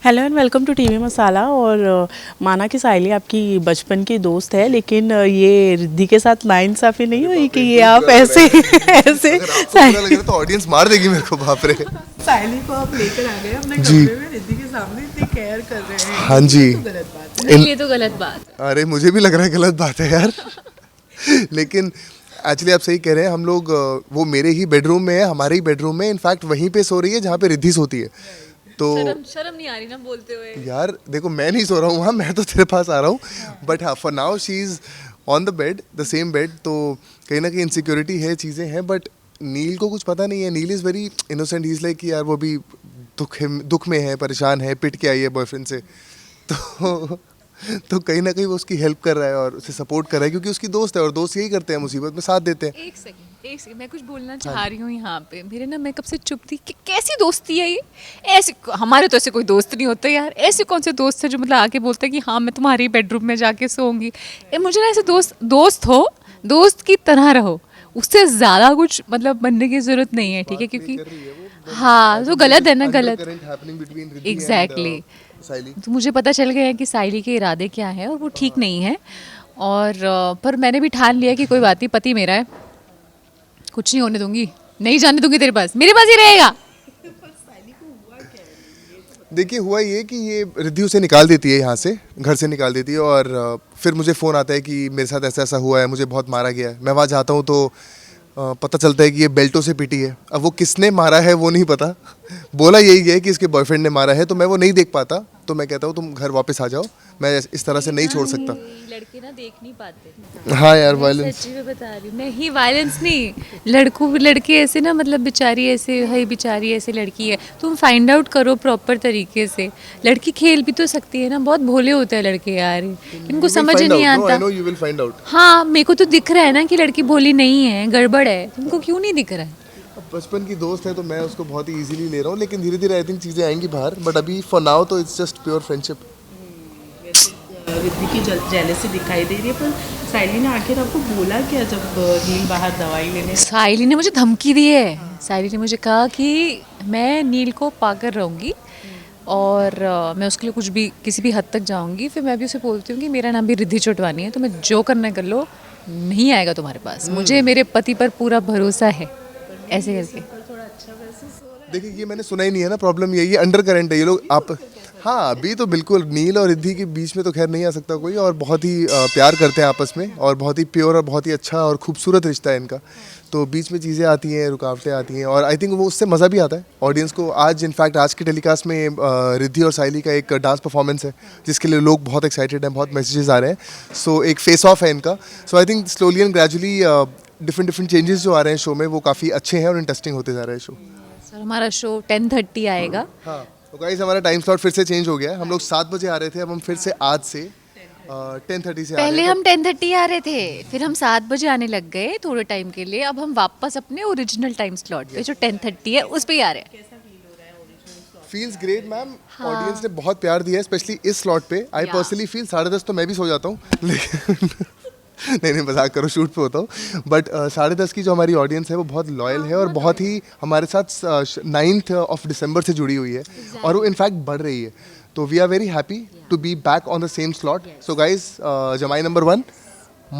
Hello and welcome to TV Masala. और माना कि साइली आपकी बचपन की दोस्त है, लेकिन ये रिद्धि के साथ नाइंसाफी नहीं हुई कि ये आप ऐसे ऐसे बुरा लग रहा तो ऑडियंस मार देगी मेरे को, बाप रे। साइली को आप लेकर आ गए अपने जी। कमरे में, रिद्धि के सामने इतनी केयर कर रहे हैं। हाँ जी। ये तो गलत बात है। ये तो गलत बात है। अरे मुझे भी लग रहा है गलत बात है यार। लेकिन एक्चुअली आप सही कह रहे हैं, हम लोग वो मेरे ही बेडरूम में है, हमारे ही बेडरूम में, इनफैक्ट वहीं पे सो रही है जहाँ पे रिद्धि सोती है। तो शर्म नहीं आ रही ना बोलते हुए। यार देखो, मैं नहीं सो रहा हूँ वहाँ, मैं तो तेरे पास आ रहा हूँ, बट हाँ for now she is on the bed, the same bed. तो कहीं ना कहीं इनसिक्योरिटी है, चीज़ें हैं, बट नील को कुछ पता नहीं है। Neel is very innocent, he is like कि यार वो भी दुख में है, परेशान है, पिट के आई है बॉयफ्रेंड से। तो कहीं ना कहीं वो उसकी हेल्प कर रहा है और उसे सपोर्ट कर रहा है, क्योंकि उसकी दोस्त है और दोस्त यही करते हैं, मुसीबत में साथ देते हैं। एक सेकंड मैं कुछ बोलना चाह रही हूँ यहाँ पे। मेरे ना मैं कब से चुप थी कि कैसी दोस्ती है ये। ऐसे हमारे तो ऐसे कोई दोस्त नहीं होते यार। ऐसे कौन से दोस्त है जो मतलब आके बोलते हैं कि हाँ मैं तुम्हारे बेडरूम में जाके सोऊंगी। मुझे ना ऐसे दोस्त हो, दोस्त की तरह रहो, उससे ज़्यादा कुछ मतलब बनने की ज़रूरत नहीं है, ठीक है? क्योंकि हाँ तो गलत है ना, गलत। एग्जैक्टली। तो मुझे पता चल गया है कि साइली के इरादे क्या है और वो ठीक नहीं है। और पर मैंने भी ठान लिया कि कोई बात नहीं, पति मेरा है, कुछ नहीं होने दूंगी, नहीं जाने दूंगी तेरे पास, मेरे पास ही रहेगा। देखिए हुआ ये कि ये रिद्धि उसे निकाल देती है यहाँ से, घर से निकाल देती है, और फिर मुझे फ़ोन आता है कि मेरे साथ ऐसा ऐसा हुआ है, मुझे बहुत मारा गया है। मैं वहाँ जाता हूँ तो पता चलता है कि ये बेल्टों से पिटी है। अब वो किसने मारा है वो नहीं पता, बोला यही है कि इसके बॉयफ्रेंड ने मारा है। तो मैं वो नहीं देख पाता, तो मैं कहता हूँ तुम घर वापस आ जाओ, मैं इस तरह से नहीं छोड़ सकता। लड़के ना देख नहीं पाते। हाँ यार, वायलेंस। सच्ची में बता रही हूँ, नहीं वायलेंस नहीं, लड़के ऐसे ना, मतलब बेचारी ऐसे है, बेचारी ऐसे लड़की है। तुम फाइंड आउट करो प्रॉपर तरीके से। लड़की खेल भी तो सकती है ना, बहुत भोले होते हैं लड़के यार, इनको समझ नहीं आता। हाँ मेरे को तो दिख रहा है ना कि लड़की भोली नहीं है, गड़बड़ है। तुमको क्यों नहीं दिख रहा है? बचपन की दोस्त है तो मैं उसको बहुत ही इजीली ले रहा हूँ, लेकिन धीरे धीरे आई थिंक चीज़ें आएंगी बाहर, बट अभी फॉर नाउ तो it's just pure friendship. Riddhi की जेलसी दिखाई दे रही है, पर साइली ने आखिर आपको बोला क्या जब नील बाहर दवाई लेने? साइली ने मुझे धमकी दी है। साइली ने मुझे कहा कि मैं नील को पाकर रहूँगी और मैं उसके लिए कुछ भी किसी भी हद तक जाऊँगी। फिर मैं भी उसे बोलती हूँ कि मेरा नाम भी रिद्धि चोटवानी है, तो मैं जो करना है कर लो, नहीं आएगा तुम्हारे पास, मुझे मेरे पति पर पूरा भरोसा है, ऐसे करके। देखिए ये मैंने सुना ही नहीं है ना, प्रॉब्लम यही है, अंडर करंट है ये लोग। आप हाँ अभी तो बिल्कुल नील और रिद्धि के बीच में तो खैर नहीं आ सकता कोई, और बहुत ही प्यार करते हैं आपस में, और बहुत ही प्योर और बहुत ही अच्छा और खूबसूरत रिश्ता है इनका। तो बीच में चीज़ें आती हैं, रुकावटें आती हैं, और आई थिंक वो उससे मज़ा भी आता है ऑडियंस को। आज इनफैक्ट आज के टेलीकास्ट में रिद्धि और साइली का एक डांस परफॉर्मेंस है, जिसके लिए लोग बहुत एक्साइटेड हैं, बहुत मैसेजेस आ रहे हैं। सो एक फेस ऑफ है इनका। So I think slowly and gradually different changes जो आ रहे हैं शो में, वो काफ़ी अच्छे हैं और इंटरेस्टिंग होते जा रहा है शो। सर हमारा शो 10:30 आएगा। हाँ तो गाइस हमारा टाइम स्लॉट फिर से चेंज हो गया है। हम लोग 7 बजे आ रहे थे, अब हम फिर से आज से 10:30 से आ रहे पहले हैं। हम 10:30 आ रहे थे, फिर हम 7 बजे आने लग गए थोड़े टाइम के लिए। अब हम वापस अपने ओरिजिनल टाइम स्लॉट पे जो 10:30 है उस पे ही आ रहे हैं। फील्स ग्रेट मैम, ऑडियंस ने बहुत प्यार दिया है, स्पेशली इस स्लॉट पे। आई पर्सनली फील 10:30 तो मैं भी सो जाता हूँ, लेकिन नहीं मजाक करो, शूट पे होता हूँ, बट 10:30 की जो हमारी ऑडियंस है वो बहुत लॉयल है और बहुत ही हमारे साथ 9th of December से जुड़ी हुई है, और वो इनफैक्ट बढ़ रही है। तो we are very happy to be back on the same slot. So guys, Jamai number 1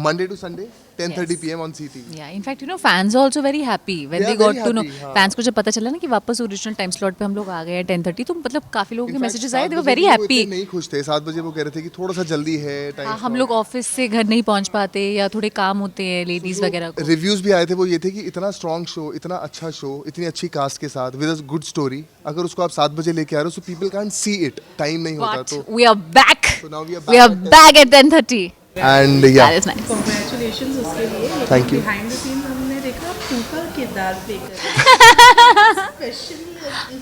Monday to Sunday 10:30 PM on CTV. Yeah, in fact, you know, fans are also very happy when They they are got very to know. happy, हाँ। Fans को जब पता चला ना कि वापस original time slot पे हम लोग आ गए हैं 10:30, तो मतलब काफी लोगों के In fact, मैसेजेस आए, 7 they were बजे very भी वो happy। इतने नहीं खुश थे। 7 बजे वो कह रहे थे कि थोड़ा सा जल्दी है टाइम। हाँ, हम लोग ऑफिस से घर नहीं पहुंच पाते या थोड़े काम होते हैं लेडीज वगैरह को। रिव्यूज भी आए थे, वो ये थे कि इतना स्ट्रॉन्ग शो, इतना अच्छा शो, इतनी अच्छी कास्ट के साथ विद अ गुड स्टोरी, अगर उसको आप 7 बजे लेके आ रहे हो, so people can't see it, time नहीं होता। But तो we are back. So now we are We are back back at 10:30. And yeah That is nice. Congratulation उसके लिए। Thank you. Behind the scene हमने देखा फूफा किरदार प्ले कर स्पेशली।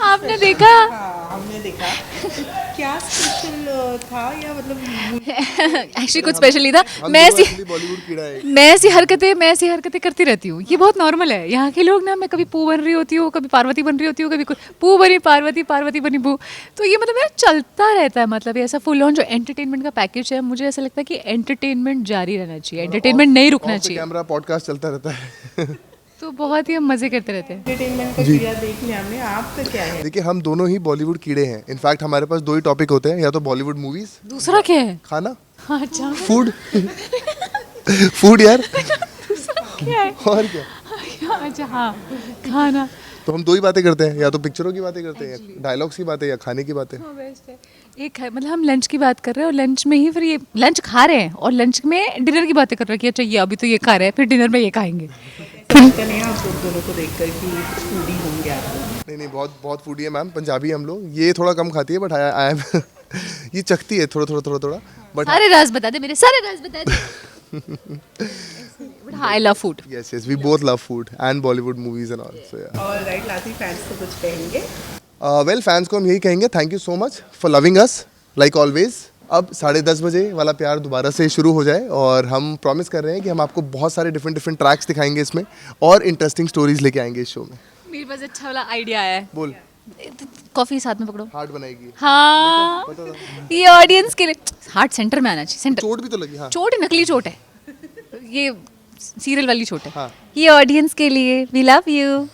आपने देखा? हाँ हमने देखा। तो क्या स्पेशल था, या मतलब एक्चुअली कुछ स्पेशल नहीं था। मैं बॉलीवुड कीड़ा है। मैं ऐसी हरकतें करती रहती हूँ, ये बहुत नॉर्मल है। यहाँ के लोग ना, मैं कभी पू बन रही होती हूँ, कभी पार्वती बन रही होती हूँ, कभी कुछ पू बनी पार्वती, पार्वती बनी पू। तो ये मतलब मेरा चलता रहता है। मतलब ये ऐसा फुल ऑन जो एंटरटेनमेंट का पैकेज है, मुझे ऐसा लगता है कि एंटरटेनमेंट जारी रहना चाहिए, एंटरटेनमेंट नहीं रुकना चाहिए। कैमरा पॉडकास्ट चलता रहता है। तो बहुत ही हम मजे करते रहते हैं। एंटरटेनमेंट का कीड़ा देख लिया हमने, आपका क्या है? देखिए हम दोनों ही बॉलीवुड कीड़े हैं। इनफैक्ट हमारे पास दो ही टॉपिक होते हैं, या तो बॉलीवुड मूवीज, दूसरा क्या है? खाना, अच्छा फूड फूड यार, क्या है? और क्या। अच्छा हाँ, खाना। तो हम दो ही बातें करते हैं, या तो पिक्चरों की बातें करते हैं, या डायलॉग्स की बातें, या खाने की बातें। हाँ, बेस्ट है। एक है मतलब हम लंच की बात कर रहे हैं और लंच में ही फिर ये लंच खा रहे हैं और लंच में डिनर की बातें कर रहे हैं कि अच्छा ये अभी तो ये खा रहे हैं फिर डिनर में ये खाएंगे। लगता नहीं है आप लोग दोनों को देखकर कि फूडी होंगे आप लोग? नहीं नहीं, बहुत बहुत फूडी है मैम, पंजाबी हम लोग। ये थोड़ा कम खाती है बट आई एम ये चखती है थोड़ा बट सारे राज बता दे, मेरे सारे राज बता दे। But I love food. Yes we both love food and Bollywood movies and all, so ya. और राइट, लास्ट फैंस को कुछ कहेंगे? वेल फैंस को हम यही कहेंगे, thank you so much for loving us like always. अब 10:30 बजे वाला प्यार दोबारा से शुरू हो जाए, और हम प्रॉमिस कर रहे हैं कि हम आपको बहुत सारे डिफरेंट ट्रैक्स दिखाएंगे इसमें, और इंटरेस्टिंग स्टोरीज लेके आएंगे इस शो में। मेरे पास अच्छा वाला आइडिया आया है। बोल। कॉफी साथ में पकड़ो। हार्ट बनाएगी। हाँ, ये ऑडियंस के लिए हार्ट सेंटर में आना चाहिए। सेंटर चोट भी तो लगी। हाँ चोट नकली चोट है, ये सीरियल वाली चोट है। हाँ। ये ऑडियंस के लिए, वी लव यू।